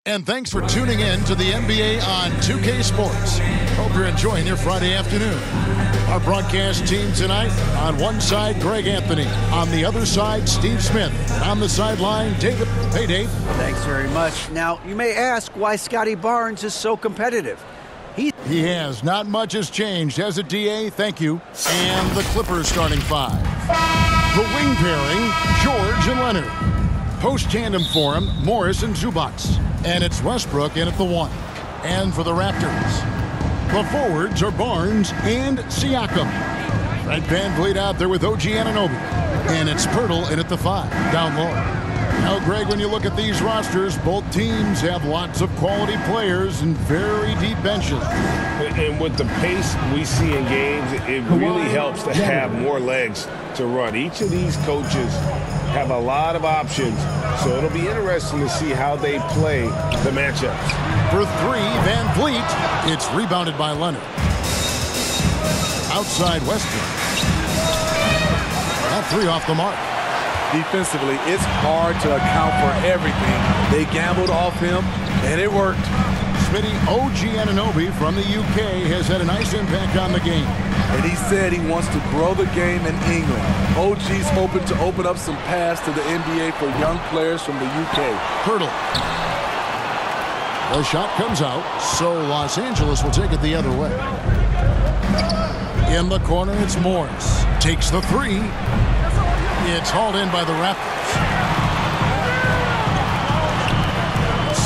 And thanks for tuning in to the NBA on 2K Sports. Hope you're enjoying your Friday afternoon. Our broadcast team tonight, on one side, Greg Anthony. On the other side, Steve Smith. And on the sideline, David. Hey, Dave. Thanks very much. Now, you may ask why Scotty Barnes is so competitive. He has. Not much has changed, has it, DA? Thank you. And the Clippers starting five. The wing pairing, George and Leonard. Post-tandem for him, Morris and Zubats. And it's Westbrook in at the one. And for the Raptors, the forwards are Barnes and Siakam. Fred VanVleet out there with OG Anunoby. And it's Pirtle in at the five, down low. Now, Greg, when you look at these rosters, both teams have lots of quality players and very deep benches. And with the pace we see in games, it really helps to have more legs to run. Each of these coaches have a lot of options, so it'll be interesting to see how they play the matchups. For three, VanVleet. It's rebounded by Leonard. Outside Westbrook. That three off the mark. Defensively, it's hard to account for everything. They gambled off him, and it worked. Smitty, OG Anunoby from the UK has had a nice impact on the game. And he said he wants to grow the game in England. OG's hoping to open up some paths to the NBA for young players from the UK. Pirtle. The shot comes out, so Los Angeles will take it the other way. In the corner, it's Morris. Takes the three. It's hauled in by the Raptors.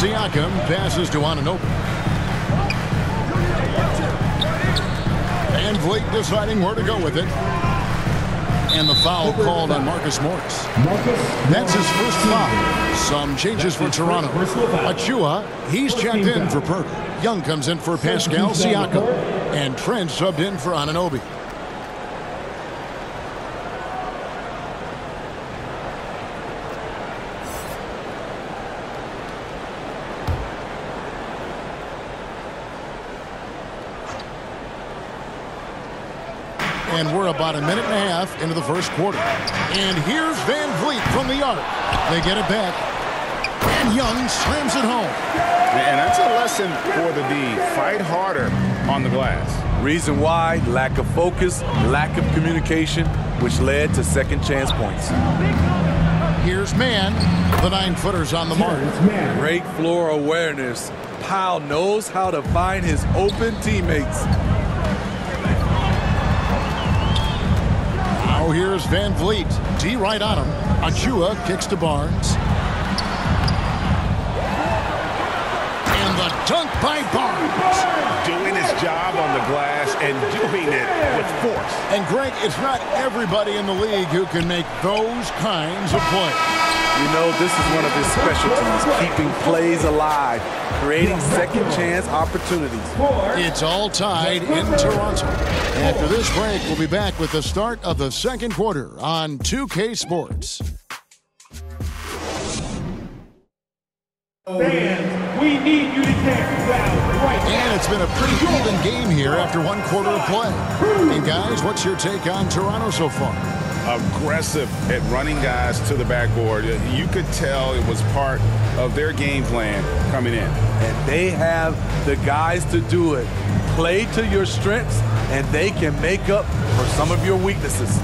Siakam passes to Anunoby. VanVleet deciding where to go with it. And the foul called on Marcus Morris. That's his first foul. Some changes for Toronto. Achua, he's checked in for Pirtle. Young comes in for Pascal Siakam. And Trent subbed in for Anunoby. And we're about a minute and a half into the first quarter. And here's VanVleet from the arc. They get it back. And Young slams it home. And that's a lesson for the D. Fight harder on the glass. Reason why, lack of focus, lack of communication, which led to second chance points. Here's Mann. The 9-footer's on the mark. Great floor awareness. Powell knows how to find his open teammates. Now here's VanVleet. D right on him. Achua kicks to Barnes. And the dunk by Barnes. Doing his job on the glass and doing it with force. And Greg, it's not everybody in the league who can make those kinds of plays. You know, this is one of his specialties, keeping plays alive, creating second chance opportunities. It's all tied in Toronto. After this break, we'll be back with the start of the second quarter on 2K Sports. Fans, we need you to dance loud right now. And it's been a pretty even game here after one quarter of play. And guys, what's your take on Toronto so far? Aggressive at running guys to the backboard. You could tell it was part of their game plan coming in. And they have the guys to do it. Play to your strengths, and they can make up for some of your weaknesses.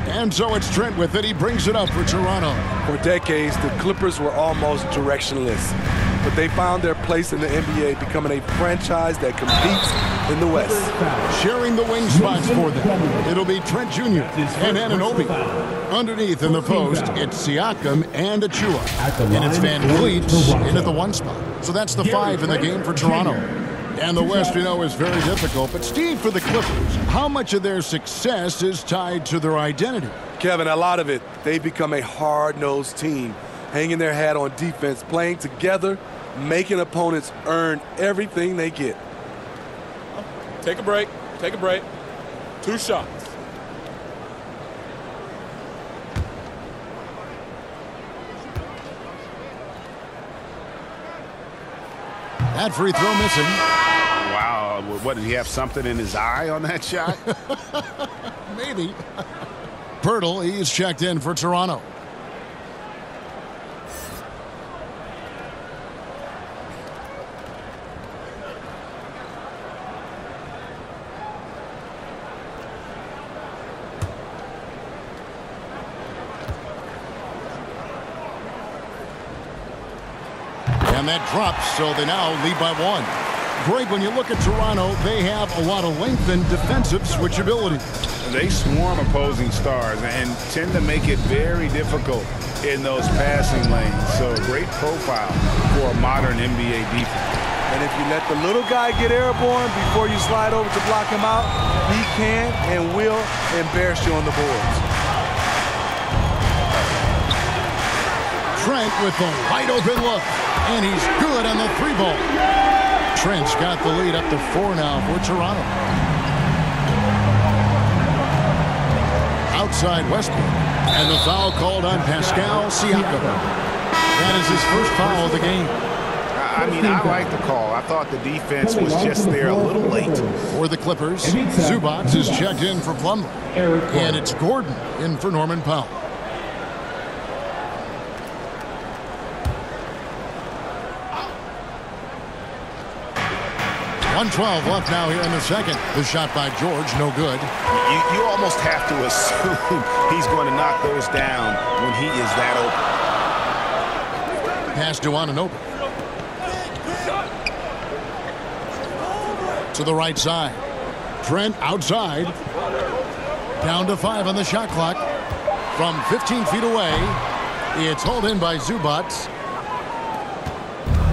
And so it's Trent with it. He brings it up for Toronto. For decades, the Clippers were almost directionless. But they found their place in the NBA, becoming a franchise that competes in the West. Sharing the wing spots for them, it'll be Trent Jr. and Anunoby. Underneath in the post, it's Siakam and Achua. And it's VanVleet in at the one spot. So that's the 5 in the game for Toronto. And the West, you know, is very difficult. But Steve, for the Clippers, how much of their success is tied to their identity? Kevin, a lot of it. They've become a hard-nosed team, hanging their hat on defense, playing together, making opponents earn everything they get. Take a break. Take a break. 2 shots. That free throw missing. Wow, what, did he have something in his eye on that shot? Maybe. Pirtle, he's checked in for Toronto. And that drops, so they now lead by 1. Greg, when you look at Toronto, they have a lot of length and defensive switchability. They swarm opposing stars and tend to make it very difficult in those passing lanes. So great profile for a modern NBA defense. And if you let the little guy get airborne before you slide over to block him out, he can and will embarrass you on the boards. Trent with the wide open look, and he's good on the 3-ball. Trent's got the lead up to 4 now for Toronto. Outside Westbrook, and the foul called on Pascal Siakam. That is his first foul of the game. I mean, I like the call. I thought the defense was just there a little late. For the Clippers, Zubac is checked in for Plumlee. And it's Gordon in for Norman Powell. .112 left now here in the second. The shot by George, no good. You almost have to assume he's going to knock those down when he is that open. Pass to Anunoby. To the right side. Trent outside. Down to 5 on the shot clock. From 15 feet away, it's hauled in by Zubac.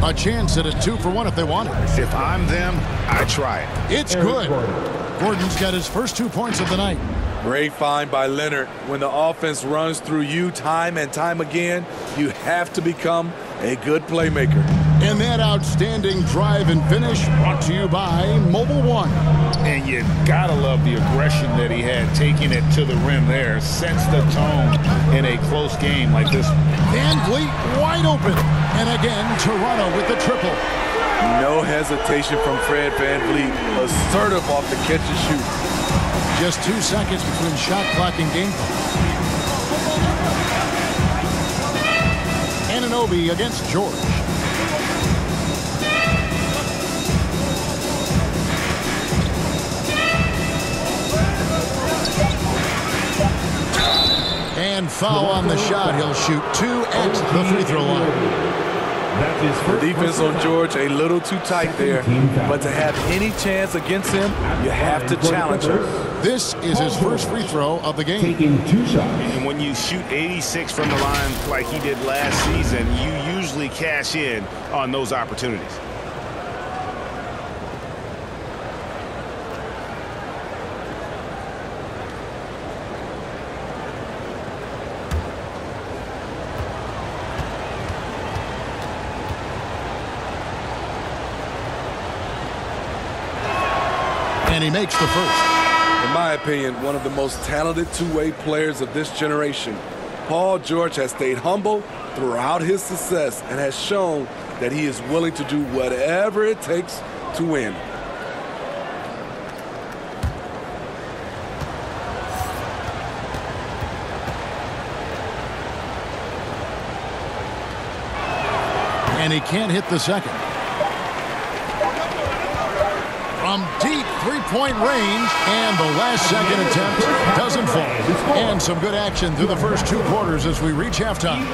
A chance at a 2-for-1 if they want it. If I'm them, I try it. It's good. Gordon's got his first 2 points of the night. Great find by Leonard. When the offense runs through you time and time again, you have to become a good playmaker. And that outstanding drive and finish brought to you by Mobile One. And you gotta love the aggression that he had taking it to the rim there. Sets the tone in a close game like this. Van Vliet wide open. And again, Toronto with the triple. No hesitation from Fred Van Vliet. Assertive off the catch and shoot. Just 2 seconds between shot clock and game clock. Anunoby against George. And foul on the shot. He'll shoot 2 at the free throw line. The defense on George a little too tight there, but to have any chance against him, you have to challenge him. This is his first free throw of the game. Taking 2 shots. And when you shoot 86 from the line like he did last season, you usually cash in on those opportunities. And he makes the first. In my opinion, one of the most talented two-way players of this generation. Paul George has stayed humble throughout his success and has shown that he is willing to do whatever it takes to win. And he can't hit the second. From deep three-point range, and the last second attempt doesn't fall. And some good action through the first 2 quarters as we reach halftime.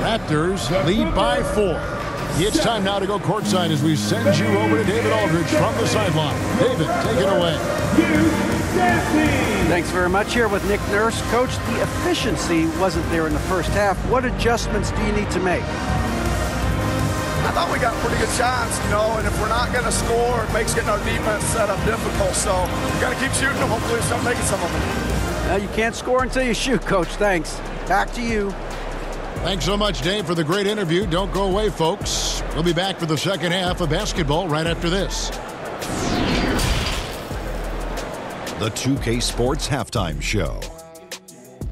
Raptors lead by 4. It's time now to go courtside as we send you over to David Aldridge from the sideline. David, take it away. Thanks very much. Here with Nick Nurse. Coach, the efficiency wasn't there in the first half. What adjustments do you need to make? I thought we got pretty good shots, you know, and if we're not going to score, it makes getting our defense set up difficult. So we got to keep shooting them. Hopefully start making some of them. You can't score until you shoot, Coach. Thanks. Back to you. Thanks so much, Dave, for the great interview. Don't go away, folks. We'll be back for the second half of basketball right after this. The 2K Sports Halftime Show.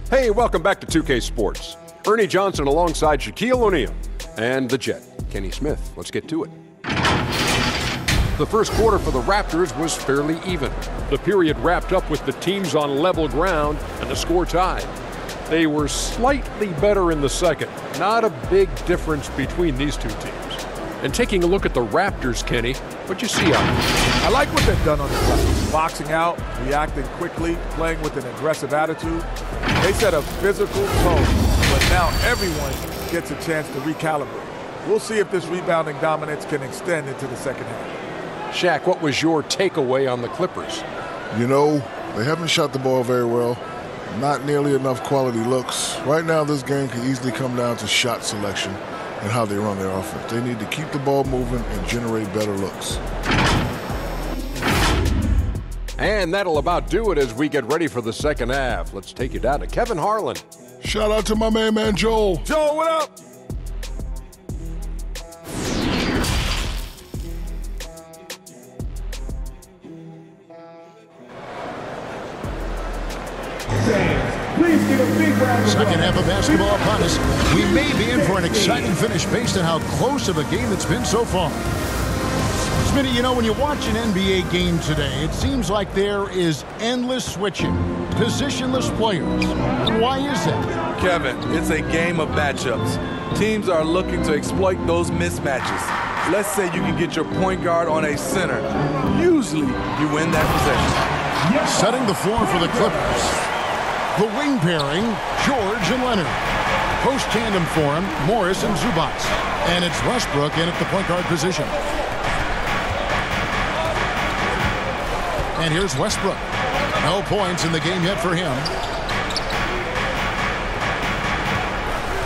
Hey, welcome back to 2K Sports. Ernie Johnson alongside Shaquille O'Neal and the Jet, Kenny Smith. Let's get to it. The first quarter for the Raptors was fairly even. The period wrapped up with the teams on level ground and the score tied. They were slightly better in the second. Not a big difference between these two teams. And taking a look at the Raptors, Kenny, what'd you see out there? I like what they've done on the glass. Boxing out, reacting quickly, playing with an aggressive attitude. They set a physical tone, but now everyone gets a chance to recalibrate. We'll see if this rebounding dominance can extend into the second half. Shaq, what was your takeaway on the Clippers? You know, they haven't shot the ball very well. Not nearly enough quality looks. Right now, this game can easily come down to shot selection and how they run their offense. They need to keep the ball moving and generate better looks. And that'll about do it as we get ready for the second half. Let's take you down to Kevin Harlan. Shout out to my man Joel. Joel, what up? Second half of basketball upon us. We may be in for an exciting finish based on how close of a game it's been so far. Smitty, you know, when you watch an NBA game today, it seems like there is endless switching, positionless players. Why is that? Kevin, it's a game of matchups. Teams are looking to exploit those mismatches. Let's say you can get your point guard on a center. Usually, you win that possession. Setting the floor for the Clippers. The wing pairing, George and Leonard. Post tandem for him, Morris and Zubac. And it's Westbrook in at the point guard position. And here's Westbrook. No points in the game yet for him.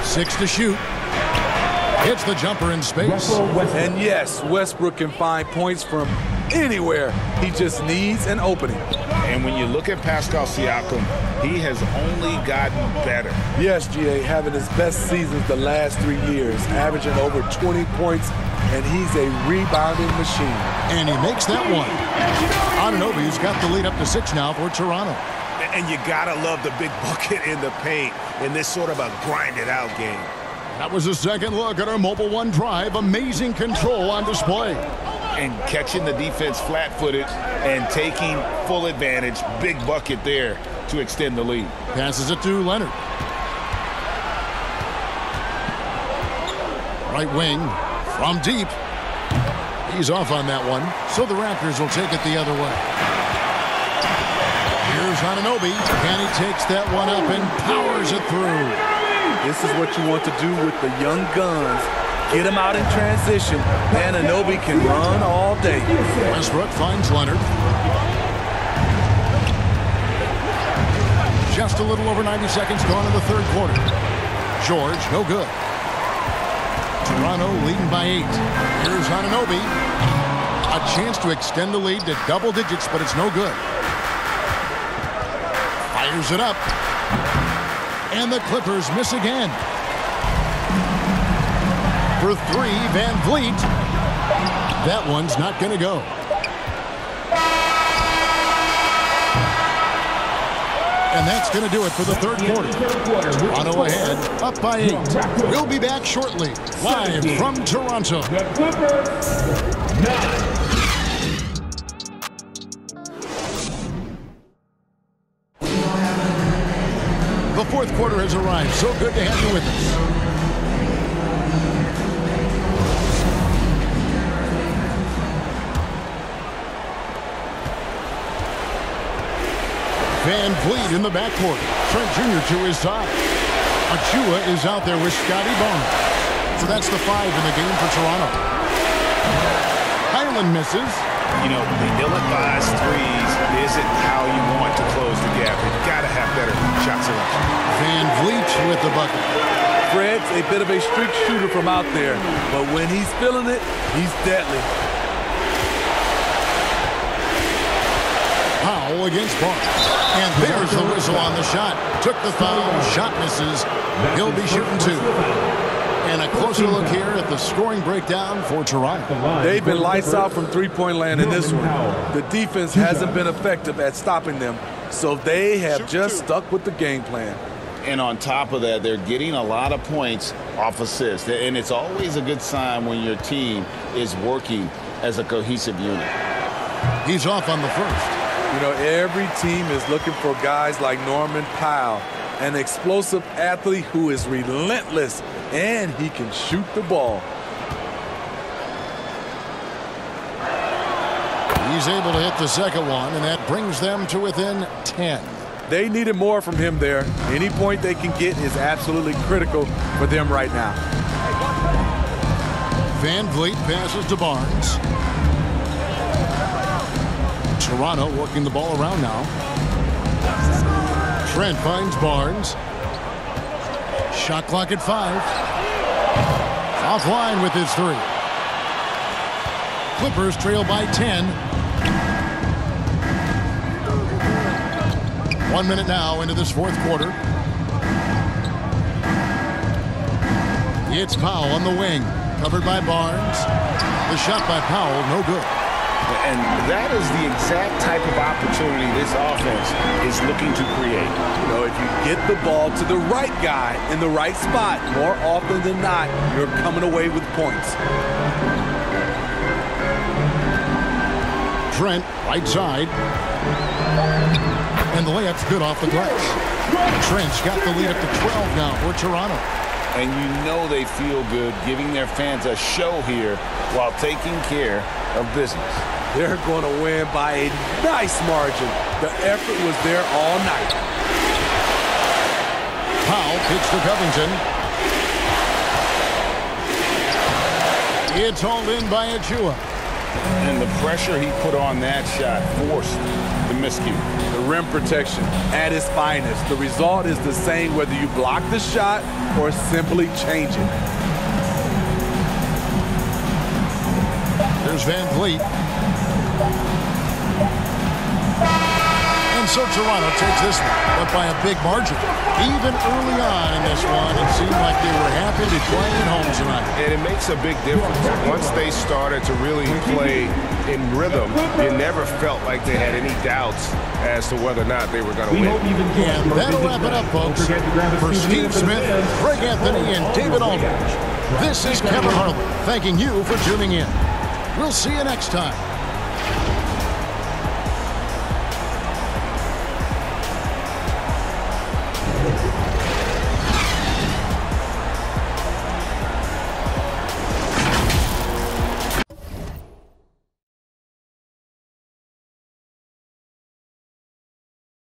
6 to shoot. Hits the jumper in space. And yes, Westbrook can find points from anywhere. He just needs an opening. And when you look at Pascal Siakam, he has only gotten better. Yes, GA, having his best seasons the last 3 years, averaging over 20 points, and he's a rebounding machine. And he makes that one. Anunoby's got the lead up to 6 now for Toronto. And you gotta love the big bucket in the paint in this sort of a grinded-out game. That was a second look at our Mobile One drive. Amazing control on display. And catching the defense flat-footed and taking full advantage. Big bucket there to extend the lead. Passes it to Leonard. Right wing from deep. He's off on that one, so the Raptors will take it the other way. Here's Anunoby, and he takes that one up and powers it through. This is what you want to do with the young guns. Get them out in transition. Anunoby can run all day. Westbrook finds Leonard. Just a little over 90 seconds gone in the third quarter. George, no good. Toronto leading by 8. Here's Anunoby. A chance to extend the lead to double digits, but it's no good. Fires it up. And the Clippers miss again. For 3, Van Vliet. That one's not going to go. And that's going to do it for the third quarter. Toronto ahead, up by 8. We'll be back shortly, live from Toronto. The Clippers, 9. The fourth quarter has arrived. So good to have you with us. Van Vliet in the backcourt. Trent Jr. to his side. Achua is out there with Scotty Barnes. So that's the 5 in the game for Toronto. Highland misses. You know, the ill-advised threes isn't how you want to close the gap. You've got to have better shot selection. Van Vliet with the bucket. Fred's a bit of a streak shooter from out there, but when he's feeling it, he's deadly. Powell against Barnes. And there's the whistle on the shot. Took the foul. Shot misses. He'll be shooting 2. And a closer look here at the scoring breakdown for Toronto. They've been lights out from three-point land in this one. The defense hasn't been effective at stopping them, so they have just stuck with the game plan. And on top of that, they're getting a lot of points off assists. And it's always a good sign when your team is working as a cohesive unit. He's off on the first. You know, every team is looking for guys like Norman Powell, an explosive athlete who is relentless, and he can shoot the ball. He's able to hit the second one, and that brings them to within 10. They needed more from him there. Any point they can get is absolutely critical for them right now. Van Vliet passes to Barnes. Toronto working the ball around now. Trent finds Barnes. Shot clock at 5. Offline with his 3. Clippers trail by 10. 1 minute now into this fourth quarter. It's Powell on the wing. Covered by Barnes. The shot by Powell, no good. And that is the exact type of opportunity this offense is looking to create. You know, if you get the ball to the right guy in the right spot, more often than not, you're coming away with points. Trent, right side. And the layup's good off the glass. Trent's got the lead up to 12 now for Toronto. And you know they feel good giving their fans a show here while taking care of business. They're going to win by a nice margin. The effort was there all night. Powell kicks to Covington. It's hauled in by Achua. And the pressure he put on that shot forced the miscue. The rim protection at its finest. The result is the same whether you block the shot or simply change it. There's Van Vliet. And so Toronto takes this one, but by a big margin. Even early on in this one, it seemed like they were happy to play at home tonight. And it makes a big difference. Once they started to really play in rhythm, you never felt like they had any doubts as to whether or not they were going to win. And that'll wrap it up, folks. For Steve Smith, Greg Anthony, and David Aldridge, this is Kevin Harlan thanking you for tuning in. We'll see you next time